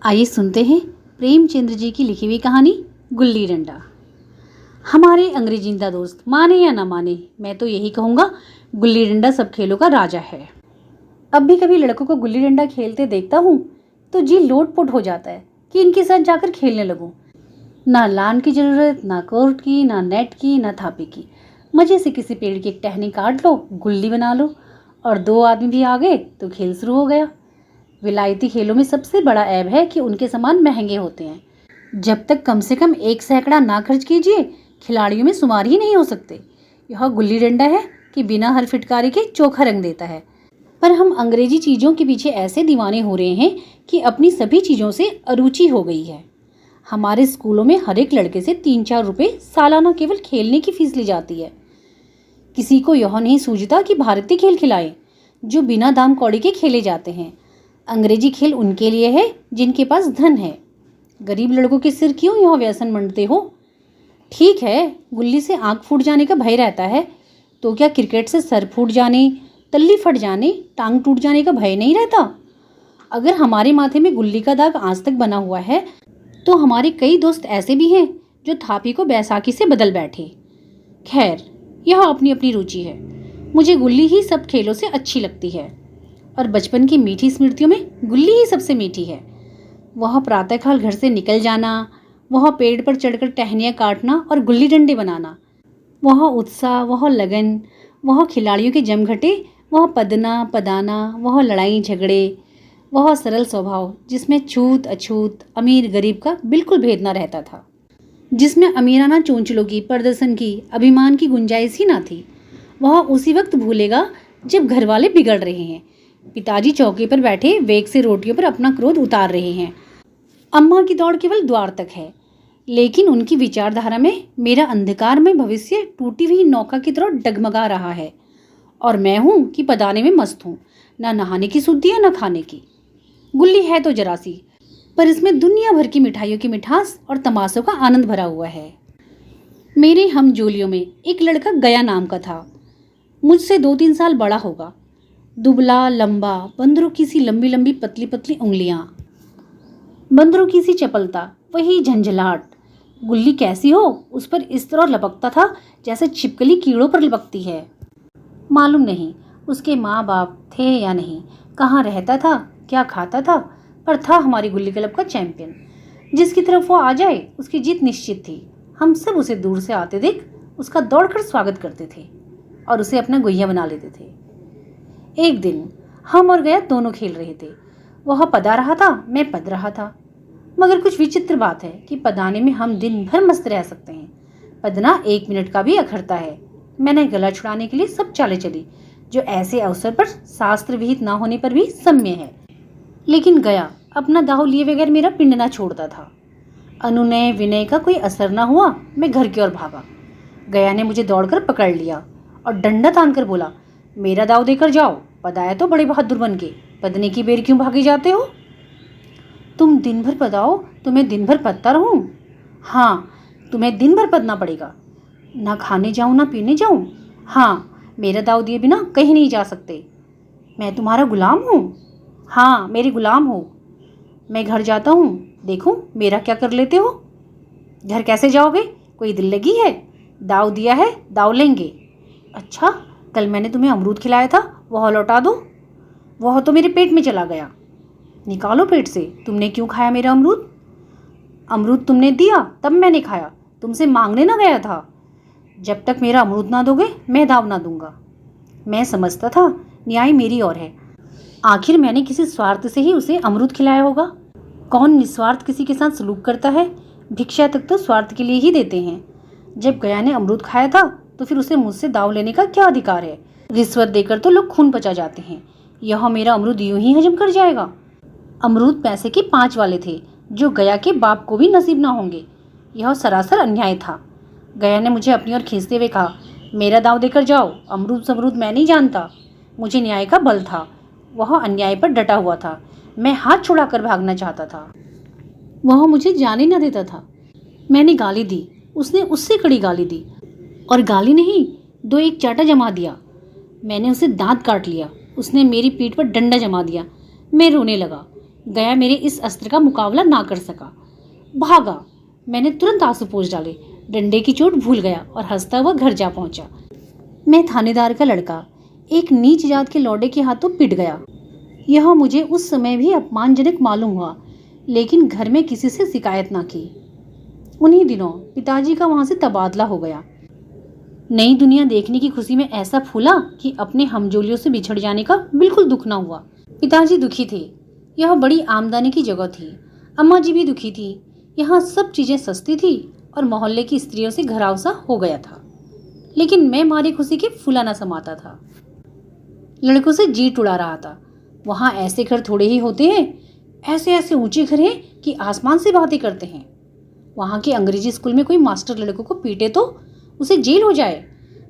आइए सुनते हैं प्रेमचंद्र जी की लिखी हुई कहानी गुल्ली डंडा। हमारे अंग्रेजिंदा दोस्त माने या ना माने, मैं तो यही कहूँगा गुल्ली डंडा सब खेलों का राजा है। अब भी कभी लड़कों को गुल्ली डंडा खेलते देखता हूँ तो जी लोटपोट हो जाता है कि इनके साथ जाकर खेलने लगूं। ना लान की ज़रूरत, ना कोर्ट की, ना नेट की, ना थापी की। मज़े से किसी पेड़ की एक टहनी काट लो, गुल्ली बना लो और दो आदमी भी आ गए तो खेल शुरू हो गया। विलायती खेलों में सबसे बड़ा ऐब है कि उनके सामान महंगे होते हैं। जब तक कम से कम 1 सैकड़ा ना खर्च कीजिए, खिलाड़ियों में शुमार ही नहीं हो सकते। यह गुल्ली डंडा है कि बिना हर फिटकारी के चोखा रंग देता है। पर हम अंग्रेजी चीज़ों के पीछे ऐसे दीवाने हो रहे हैं कि अपनी सभी चीज़ों से अरुचि हो गई है। हमारे स्कूलों में हर एक लड़के से 3-4 रुपये सालाना केवल खेलने की फीस ली जाती है। किसी को यह नहीं सूझता कि भारतीय खेल खिलाएं जो बिना दाम कौड़ी के खेले जाते हैं। अंग्रेजी खेल उनके लिए है जिनके पास धन है। गरीब लड़कों के सिर क्यों यह व्यसन मंडते हो? ठीक है, गुल्ली से आंख फूट जाने का भय रहता है, तो क्या क्रिकेट से सर फूट जाने, तल्ली फट जाने, टांग टूट जाने का भय नहीं रहता? अगर हमारे माथे में गुल्ली का दाग आज तक बना हुआ है तो हमारे कई दोस्त ऐसे भी हैं जो थापी को बैसाखी से बदल बैठे। खैर, यह अपनी अपनी रुचि है। मुझे गुल्ली ही सब खेलों से अच्छी लगती है और बचपन की मीठी स्मृतियों में गुल्ली ही सबसे मीठी है। वह प्रातःकाल घर से निकल जाना, वह पेड़ पर चढ़कर टहनियाँ काटना और गुल्ली डंडे बनाना, वह उत्साह, वह लगन, वह खिलाड़ियों के जमघटे, वह पदना पदाना, वह लड़ाई झगड़े, वह सरल स्वभाव जिसमें छूत अछूत, अमीर गरीब का बिल्कुल भेद न रहता था, जिसमें अमीराना चोंचलों की, प्रदर्शन की, अभिमान की गुंजाइश ही ना थी। वह उसी वक्त भूलेगा जब घर वाले बिगड़ रहे हैं, पिताजी चौके पर बैठे वेग से रोटियों पर अपना क्रोध उतार रहे हैं, अम्मा की दौड़ केवल द्वार तक है, लेकिन उनकी विचारधारा में मेरा अंधकार में भविष्य टूटी हुई नौका की तरह डगमगा रहा है और मैं हूँ कि पदाने में मस्त हूँ, ना नहाने की सुधि है ना खाने की। गुल्ली है तो जरा सी, पर इसमें दुनिया भर की मिठाइयों की मिठास और तमाशों का आनंद भरा हुआ है। मेरे हमजोलियों में एक लड़का गया नाम का था। मुझसे 2-3 साल बड़ा होगा। दुबला लंबा, बंदरों की सी लंबी लंबी पतली पतली उंगलियां, बंदरों की सी चपलता, वही झंझलाहट। गुल्ली कैसी हो उस पर इस तरह लपकता था जैसे छिपकली कीड़ों पर लपकती है। मालूम नहीं उसके माँ बाप थे या नहीं, कहाँ रहता था, क्या खाता था, पर था हमारी गुल्ली क्लब का चैंपियन। जिसकी तरफ वो आ जाए उसकी जीत निश्चित थी। हम सब उसे दूर से आते देख उसका दौड़कर स्वागत करते थे और उसे अपना गुहिया बना लेते थे। एक दिन हम और गया दोनों खेल रहे थे। वह पदा रहा था, मैं पद रहा था। मगर कुछ विचित्र बात है कि पदाने में हम दिन भर मस्त रह सकते हैं, पदना 1 मिनट का भी अखरता है। मैंने गला छुड़ाने के लिए सब चालें चली जो ऐसे अवसर पर शास्त्र विहित ना होने पर भी सम्य है, लेकिन गया अपना दाव लिए बगैर मेरा पिंड ना छोड़ता था। अनुनय विनय का कोई असर ना हुआ, मैं घर की ओर भागा। गया ने मुझे दौड़कर पकड़ लिया और डंडा तान कर बोला, मेरा दाव देकर जाओ, पदाया तो बड़े बहादुर बन के, पदने की बेर क्यों भागे जाते हो? तुम दिन भर पदाओ तो मैं दिन भर पदता रहूं? हाँ, तुम्हें दिन भर पदना पड़ेगा। ना खाने जाऊं ना पीने जाऊं? हाँ, मेरा दाव दिए बिना कहीं नहीं जा सकते। मैं तुम्हारा गुलाम हूँ? हाँ, मेरी गुलाम हो। मैं घर जाता हूँ, देखूं मेरा क्या कर लेते हो? घर कैसे जाओगे? कोई दिल लगी है? दाव दिया है, दाव लेंगे। अच्छा, कल मैंने तुम्हें अमरूद खिलाया था, वह लौटा दो। वह तो मेरे पेट में चला गया। निकालो पेट से, तुमने क्यों खाया मेरा अमरूद? अमरूद तुमने दिया तब मैंने खाया, तुमसे मांगने ना गया था। जब तक मेरा अमरूद ना दोगे मैं दाव ना दूंगा। मैं समझता था न्याय मेरी ओर है। आखिर मैंने किसी स्वार्थ से ही उसे अमरूद खिलाया होगा। कौन निस्वार्थ किसी के साथ सलूक करता है? भिक्षा तक तो स्वार्थ के लिए ही देते हैं। जब गया ने अमरूद खाया था तो फिर उसे मुझसे दाव लेने का क्या अधिकार है? रिश्वत देकर तो लोग खून पचा जाते हैं, यह मेरा अमरूद यूं ही हजम कर जाएगा। अमरूद पैसे के 5 वाले थे जो गया के बाप को भी नसीब ना होंगे। यह सरासर अन्याय था। गया ने मुझे अपनी ओर खींचते हुए कहा, मेरा दाव देकर जाओ, अमरूद समरूद मैं नहीं जानता। मुझे न्याय का बल था, वह अन्याय पर डटा हुआ था। मैं हाथ छुड़ाकर भागना चाहता था, वह मुझे जाने न देता था। मैंने गाली दी, उसने उससे कड़ी गाली दी, और गाली नहीं 2-1 चाटा जमा दिया। मैंने उसे दांत काट लिया, उसने मेरी पीठ पर डंडा जमा दिया। मैं रोने लगा। गया मेरे इस अस्त्र का मुकाबला ना कर सका, भागा। मैंने तुरंत आंसू पोंछ डाले, डंडे की चोट भूल गया और हंसता हुआ घर जा पहुंचा। मैं थानेदार का लड़का एक नीच जात के लौंडे के हाथों पिट गया। यह मुझे उस समय भी अपमानजनक मालूम हुआ, लेकिन घर में किसी से शिकायत ना की। उन्हीं दिनों पिताजी का वहां से तबादला हो गया। नई दुनिया देखने की खुशी में ऐसा फूला कि अपने हमजोलियों से बिछड़ जाने का बिल्कुल दुख ना हुआ। पिताजी दुखी थे, यह बड़ी आमदनी की जगह थी। अम्मा जी भी दुखी थी, यहाँ सब चीजें सस्ती थी और मोहल्ले की स्त्रियों से घराव सा हो गया था। लेकिन मैं मारी खुशी के फूला ना समाता था, लड़कों से जीट उड़ा रहा था। वहां ऐसे घर थोड़े ही होते हैं, ऐसे ऐसे ऊंचे घर हैं कि आसमान से बातें करते हैं। वहां के अंग्रेजी स्कूल में कोई मास्टर लड़कों को पीटे तो उसे जेल हो जाए।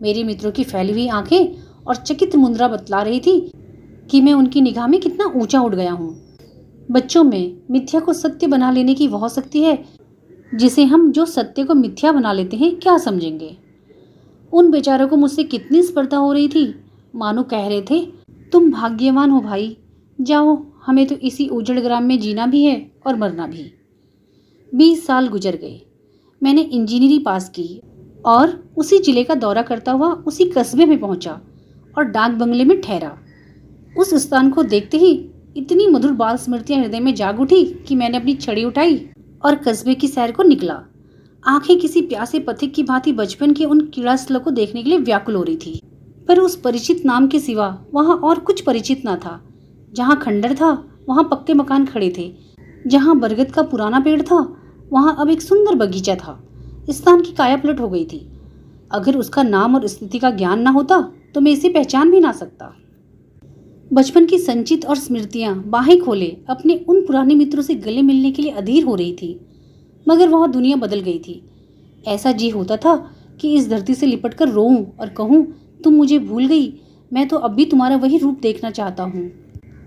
मेरे मित्रों की फैली हुई आंखें और चकित मुद्रा बतला रही थी कि मैं उनकी निगाह में कितना ऊंचा उठ गया हूँ। बच्चों में मिथ्या को सत्य बना लेने की वह शक्ति है जिसे हम जो सत्य को मिथ्या बना लेते हैं क्या समझेंगे। उन बेचारों को मुझसे कितनी स्पर्धा हो रही थी, मानो कह रहे थे, तुम भाग्यवान हो भाई, जाओ, हमें तो इसी उजड़ ग्राम में जीना भी है और मरना भी। 20 साल गुजर गए। मैंने इंजीनियरिंग पास की और उसी जिले का दौरा करता हुआ उसी कस्बे में पहुंचा और डाक बंगले में ठहरा। उस स्थान को देखते ही इतनी मधुर बाल स्मृतियां हृदय में जाग उठी कि मैंने अपनी छड़ी उठाई और कस्बे की सैर को निकला। आंखें किसी प्यासे पथिक की भांति बचपन के उन कीड़ा स्थलों को देखने के लिए व्याकुल हो रही थी, पर उस परिचित नाम के सिवा वहां और कुछ परिचित ना था। जहां खंडर था वहां पक्के मकान खड़े थे, जहां बरगद का पुराना पेड़ था वहां अब एक सुंदर बगीचा था। स्थान की काया पलट हो गई थी। अगर उसका नाम और स्थिति का ज्ञान ना होता तो मैं इसे पहचान भी ना सकता। बचपन की संचित और स्मृतियां बाहें खोले अपने उन पुराने मित्रों से गले मिलने के लिए अधीर हो रही थी, मगर वह दुनिया बदल गई थी। ऐसा जी होता था कि इस धरती से लिपट कर रोऊं और कहूं, तुम मुझे भूल गई, मैं तो अब भी तुम्हारा वही रूप देखना चाहता हूँ।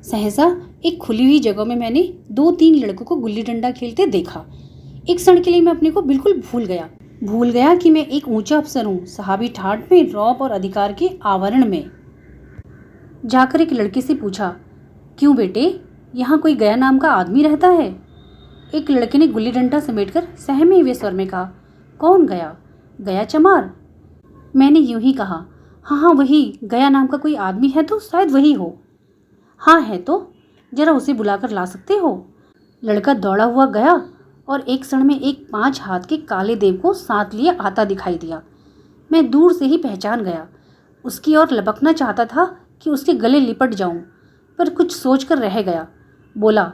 सहसा एक खुली हुई जगह में मैंने 2-3 लड़कों को गुल्ली डंडा खेलते देखा। एक क्षण के लिए मैं अपने को बिल्कुल भूल गया कि मैं एक ऊंचा अफसर हूँ, साहबी ठाट में, रौब और अधिकार के आवरण में। जाकर एक लड़के से पूछा, क्यों बेटे, यहाँ कोई गया नाम का आदमी रहता है? एक लड़के ने गुल्ली डंडा समेटकर सहमे हुए स्वर में कहा, कौन गया? गया चमार। मैंने यूं ही कहा, हाँ वही, गया नाम का कोई आदमी है तो शायद वही हो। हाँ है तो जरा उसे बुलाकर ला सकते हो? लड़का दौड़ा हुआ गया और एक क्षण में एक 5 हाथ के काले देव को साथ लिए आता दिखाई दिया। मैं दूर से ही पहचान गया। उसकी ओर लपकना चाहता था कि उसके गले लिपट जाऊं, पर कुछ सोचकर रह गया। बोला,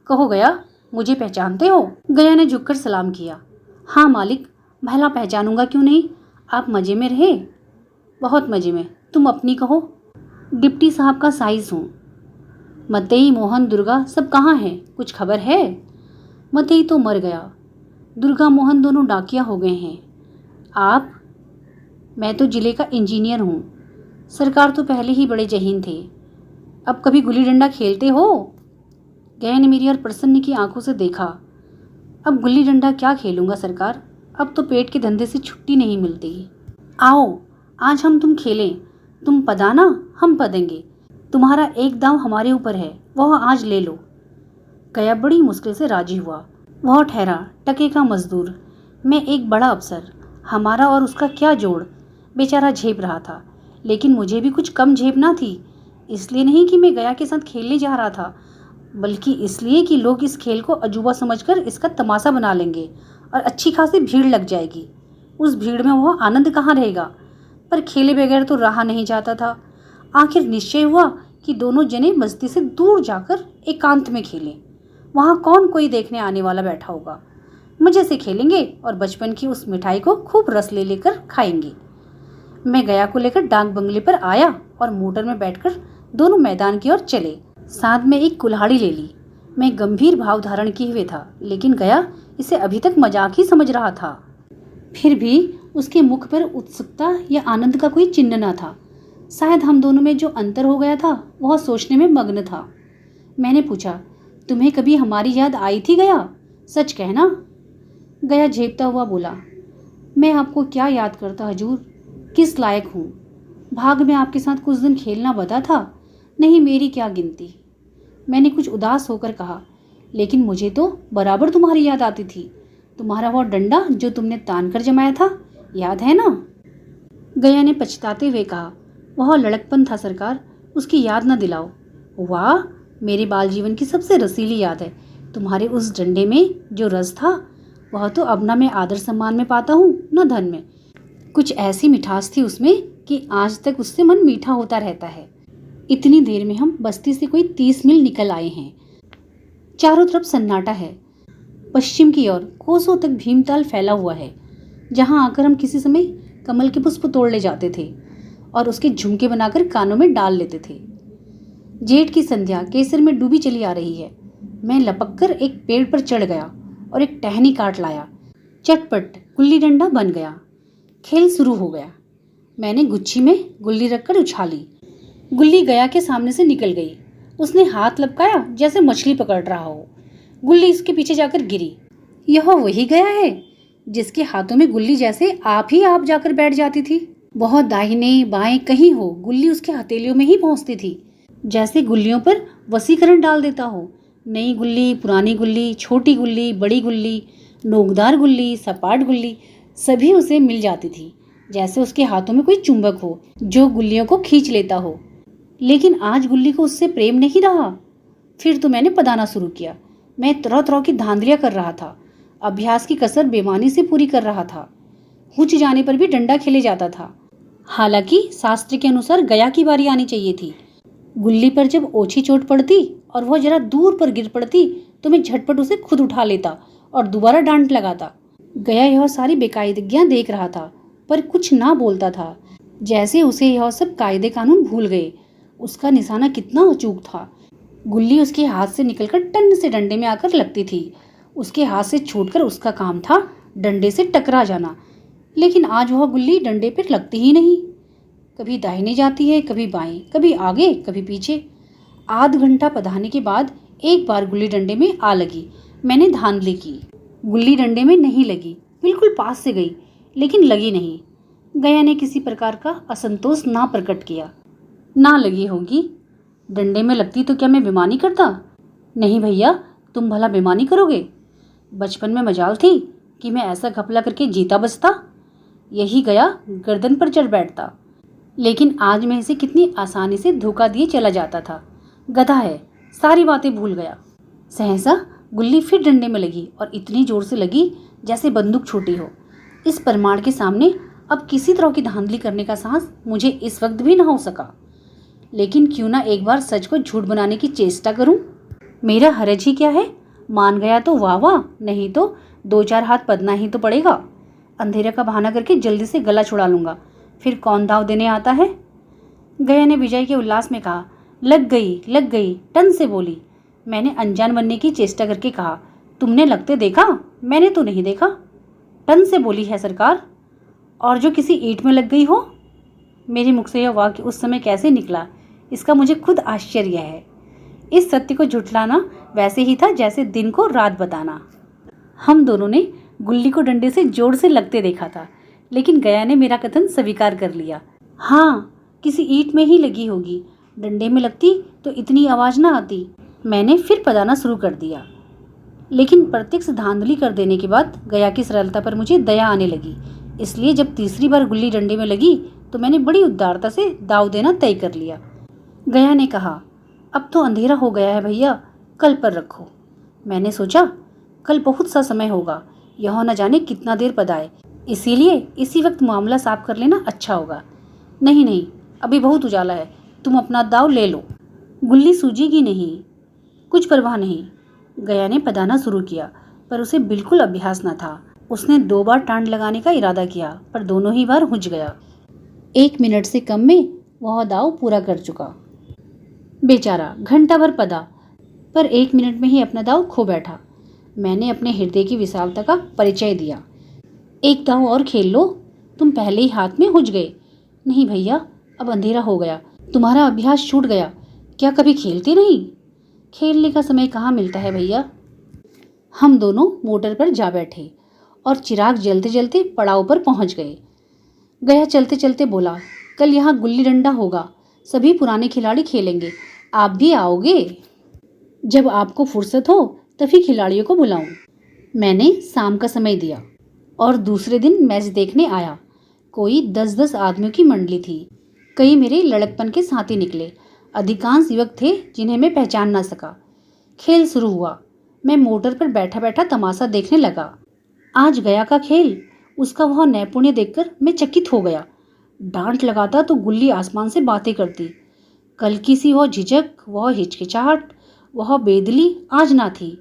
कहो गया, मुझे पहचानते हो? गया ने झुककर सलाम किया। हाँ मालिक, भला पहचानूंगा क्यों नहीं। आप मजे में रहे? बहुत मजे में। तुम अपनी कहो। डिप्टी साहब का साइज हूँ। मतई, मोहन, दुर्गा सब कहाँ हैं? कुछ खबर है? मतई तो मर गया, दुर्गा मोहन दोनों डाकिया हो गए हैं। आप? मैं तो जिले का इंजीनियर हूँ। सरकार तो पहले ही बड़े जहीन थे। अब कभी गुल्ली डंडा खेलते हो? गया ने मेरी और प्रसन्न की आंखों से देखा। अब गुल्ली डंडा क्या खेलूंगा सरकार, अब तो पेट के धंधे से छुट्टी नहीं मिलती। आओ आज हम तुम खेलें, तुम पदाना हम पदेंगे, तुम्हारा एक दांव हमारे ऊपर है, वह आज ले लो। गया बड़ी मुश्किल से राजी हुआ। वह ठहरा टके का मजदूर, मैं एक बड़ा अफसर, हमारा और उसका क्या जोड़। बेचारा झेप रहा था, लेकिन मुझे भी कुछ कम झेपना थी। इसलिए नहीं कि मैं गया के साथ खेलने जा रहा था, बल्कि इसलिए कि लोग इस खेल को अजूबा समझकर इसका तमाशा बना लेंगे और अच्छी खासी भीड़ लग जाएगी। उस भीड़ में वह आनंद कहाँ रहेगा। पर खेले बगैर तो रहा नहीं जाता था। आखिर निश्चय हुआ कि दोनों जने बस्ती से दूर जाकर एकांत में खेलें। वहाँ कौन कोई देखने आने वाला बैठा होगा। मजे से खेलेंगे और बचपन की उस मिठाई को खूब रस ले लेकर खाएंगे। मैं गया को लेकर डाक बंगले पर आया और मोटर में बैठकर दोनों मैदान की ओर चले। साथ में एक कुल्हाड़ी ले ली। मैं गंभीर भाव धारण किए हुए था, लेकिन गया इसे अभी तक मजाक ही समझ रहा था। फिर भी उसके मुख पर उत्सुकता या आनंद का कोई चिन्ह न था। शायद हम दोनों में जो अंतर हो गया था वह सोचने में मग्न था। मैंने पूछा, तुम्हें कभी हमारी याद आई थी गया? सच कहना। गया झेपता हुआ बोला, मैं आपको क्या याद करता हजूर, किस लायक हूँ। भाग में आपके साथ कुछ दिन खेलना बता था, नहीं मेरी क्या गिनती। मैंने कुछ उदास होकर कहा, लेकिन मुझे तो बराबर तुम्हारी याद आती थी। तुम्हारा वो डंडा जो तुमने तान कर जमाया था, याद है ना? गया ने पछताते हुए कहा, वह लड़कपन था सरकार, उसकी याद न दिलाओ। वाह, मेरे बाल जीवन की सबसे रसीली याद है। तुम्हारे उस डंडे में जो रस था वह तो अब ना मैं आदर सम्मान में पाता हूँ न धन में। कुछ ऐसी मिठास थी उसमें कि आज तक उससे मन मीठा होता रहता है। इतनी देर में हम बस्ती से कोई 30 मील निकल आए हैं। चारों तरफ सन्नाटा है। पश्चिम की ओर कोसों तक भीमताल फैला हुआ है, जहाँ आकर हम किसी समय कमल के पुष्प तोड़ ले जाते थे और उसके झुमके बनाकर कानों में डाल लेते थे। जेठ की संध्या केसर में डूबी चली आ रही है। मैं लपककर एक पेड़ पर चढ़ गया और एक टहनी काट लाया। चटपट गुल्ली डंडा बन गया। खेल शुरू हो गया। मैंने गुच्छी में गुल्ली रखकर उछाली। गुल्ली गया के सामने से निकल गई। उसने हाथ लपकाया जैसे मछली पकड़ रहा हो। गुल्ली इसके पीछे जाकर गिरी। यह वही गया है जिसके हाथों में गुल्ली जैसे आप ही आप जाकर बैठ जाती थी। बहुत दाहिने बाएं कहीं हो, गुल्ली उसके हथेलियों में ही पहुंचती थी, जैसे गुल्लियों पर वसीकरण डाल देता हो। नई गुल्ली, पुरानी गुल्ली, छोटी गुल्ली, बड़ी गुल्ली, नोकदार गुल्ली, सपाट गुल्ली, सभी उसे मिल जाती थी, जैसे उसके हाथों में कोई चुंबक हो जो गुल्लियों को खींच लेता हो। लेकिन आज गुल्ली को उससे प्रेम नहीं रहा। फिर तो मैंने पदाना शुरू किया। मैं तरह तरह की धांधलियां कर रहा था। अभ्यास की कसर बेमानी से पूरी कर रहा था। हुच जाने पर भी डंडा खेले जाता था। हालांकि शास्त्र के अनुसार गया की बारी आनी चाहिए थी। गुल्ली पर जब ओछी चोट पड़ती और वह जरा दूर पर गिर पड़ती तो मैं झटपट उसे खुद उठा लेता और दोबारा डांट लगाता। गया यह सारी बेकायदगियां देख रहा था पर कुछ ना बोलता था, जैसे उसे यह सब कायदे कानून भूल गए। उसका निशाना कितना अचूक था। गुल्ली उसके हाथ से निकलकर टन से डंडे में आकर लगती थी। उसके हाथ से छूटकर उसका काम था डंडे से टकरा जाना। लेकिन आज वह गुल्ली डंडे पर लगती ही नहीं। कभी दाहिने जाती है, कभी बाएं, कभी आगे, कभी पीछे। आध घंटा पधाने के बाद एक बार गुल्ली डंडे में आ लगी। मैंने धांधली की। गुल्ली डंडे में नहीं लगी, बिल्कुल पास से गई, लेकिन लगी नहीं। गया ने किसी प्रकार का असंतोष ना प्रकट किया। ना लगी होगी, डंडे में लगती तो क्या मैं बेईमानी करता? नहीं भैया, तुम भला बेईमानी करोगे? बचपन में मजाल थी कि मैं ऐसा घपला करके जीता बचता। यही गया गर्दन पर चढ़ बैठता। लेकिन आज मैं इसे कितनी आसानी से धोखा दिए चला जाता था। गधा है, सारी बातें भूल गया। सहसा गुल्ली फिर डंडे में लगी और इतनी जोर से लगी जैसे बंदूक छूटी हो। इस प्रमाण के सामने अब किसी तरह की धांधली करने का साहस मुझे इस वक्त भी न हो सका। लेकिन क्यों ना एक बार सच को झूठ बनाने की चेष्टा करूं। मेरा हरज ही क्या है? मान गया तो वाह वाह, नहीं तो 2-4 हाथ पदना ही तो पड़ेगा। अंधेरे का बहाना करके जल्दी से गला छुड़ा लूंगा, फिर कौन दाव देने आता है। गया ने विजय के उल्लास में कहा, लग गई, टन से बोली। मैंने अनजान बनने की चेष्टा करके कहा, तुमने लगते देखा? मैंने तो नहीं देखा। टन से बोली है सरकार। और जो किसी ईंट में लग गई हो? मेरे मुख से यह वाक्य उस समय कैसे निकला, इसका मुझे खुद आश्चर्य है। इस सत्य को झुठलाना वैसे ही था जैसे दिन को रात बताना। हम दोनों ने गुल्ली को डंडे से जोर से लगते देखा था, लेकिन गया ने मेरा कथन स्वीकार कर लिया। हाँ, किसी ईंट में ही लगी होगी। डंडे में लगती तो इतनी आवाज ना आती। मैंने फिर पदाना शुरू कर दिया, लेकिन प्रत्यक्ष धांधली कर देने के बाद गया की सरलता पर मुझे दया आने लगी। इसलिए जब तीसरी बार गुल्ली डंडे में लगी तो मैंने बड़ी उदारता से दाव देना तय कर लिया। गया ने कहा, अब तो अंधेरा हो गया है भैया, कल पर रखो। मैंने सोचा कल बहुत सा समय होगा, यह न जाने कितना देर पदाए, इसीलिए इसी वक्त मामला साफ कर लेना अच्छा होगा। नहीं, अभी बहुत उजाला है, तुम अपना दाव ले लो। गुल्ली सूझेगी नहीं, कुछ परवाह नहीं। गया ने पदाना शुरू किया, पर उसे बिल्कुल अभ्यास न था। उसने 2 बार टांड लगाने का इरादा किया, पर दोनों ही बार हुज गया। 1 मिनट से कम में वह दाव पूरा कर चुका। बेचारा घंटा भर पदा, पर 1 मिनट में ही अपना दाव खो बैठा। मैंने अपने हृदय की विशालता का परिचय दिया। एक दाव और खेल लो, तुम पहले ही हाथ में हुज गए। नहीं भैया, अब अंधेरा हो गया, तुम्हारा अभ्यास छूट गया। क्या कभी खेलते नहीं? खेलने का समय कहाँ मिलता है भैया। हम दोनों मोटर पर जा बैठे और चिराग जलते जलते पड़ाव पर पहुंच गए। गया चलते चलते बोला, कल यहाँ गुल्ली डंडा होगा, सभी पुराने खिलाड़ी खेलेंगे, आप भी आओगे? जब आपको फुर्सत हो तभी खिलाड़ियों को बुलाऊं। मैंने शाम का समय दिया और दूसरे दिन मैच देखने आया। कोई 10-10 आदमियों की मंडली थी। कई मेरे लड़कपन के साथी निकले। अधिकांश युवक थे जिन्हें मैं पहचान ना सका। खेल शुरू हुआ। मैं मोटर पर बैठा बैठा तमाशा देखने लगा। आज गया का खेल, उसका वह नैपुण्य देखकर मैं चकित हो गया। डांट लगाता तो गुल्ली आसमान से बातें करती। कल की सी वह झिझक, वह हिचकिचाहट, वह बेदली आज ना थी।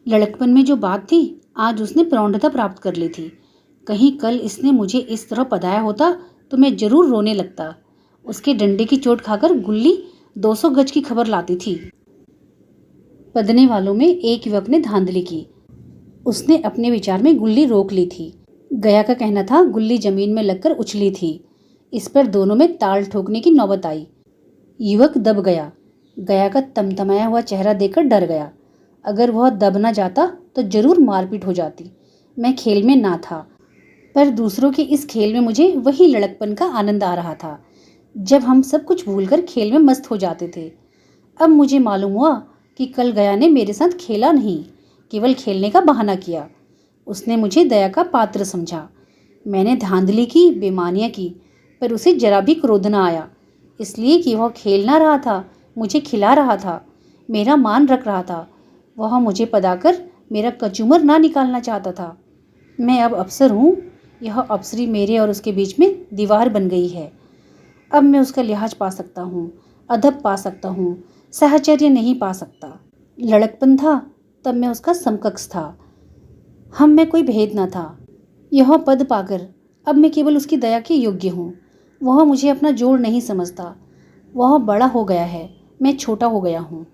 लड़कपन में जो बात थी आज उसने प्रौढ़ता प्राप्त कर ली थी। कहीं कल इसने मुझे इस तरह पदाया होता तो मैं जरूर रोने लगता। उसके डंडे की चोट खाकर गुल्ली 200 गज की खबर लाती थी। पदने वालों में एक युवक ने धांधली की। उसने अपने विचार में गुल्ली रोक ली थी। गया का कहना था गुल्ली जमीन में लगकर उछली थी। इस पर दोनों में ताल ठोकने की नौबत आई। युवक दब गया। गया का तमतमाया हुआ चेहरा देखकर डर गया। अगर वह दब न जाता तो जरूर मारपीट हो जाती। मैं खेल में ना था, पर दूसरों के इस खेल में मुझे वही लड़कपन का आनंद आ रहा था जब हम सब कुछ भूलकर खेल में मस्त हो जाते थे। अब मुझे मालूम हुआ कि कल गया ने मेरे साथ खेला नहीं, केवल खेलने का बहाना किया। उसने मुझे दया का पात्र समझा। मैंने धांधली की, बेमानियाँ की, पर उसे जरा भी क्रोध न आया, इसलिए कि वह खेल ना रहा था, मुझे खिला रहा था, मेरा मान रख रहा था। वह मुझे पदाकर मेरा कचूमर ना निकालना चाहता था। मैं अब अफसर हूँ। यह अफसरी मेरे और उसके बीच में दीवार बन गई है। अब मैं उसका लिहाज पा सकता हूँ, अदब पा सकता हूँ, साहचर्य नहीं पा सकता। लड़कपन था तब मैं उसका समकक्ष था। हम में कोई भेद न था। यह पद पाकर अब मैं केवल उसकी दया के योग्य हूँ। वह मुझे अपना जोड़ नहीं समझता। वह बड़ा हो गया है, मैं छोटा हो गया हूँ।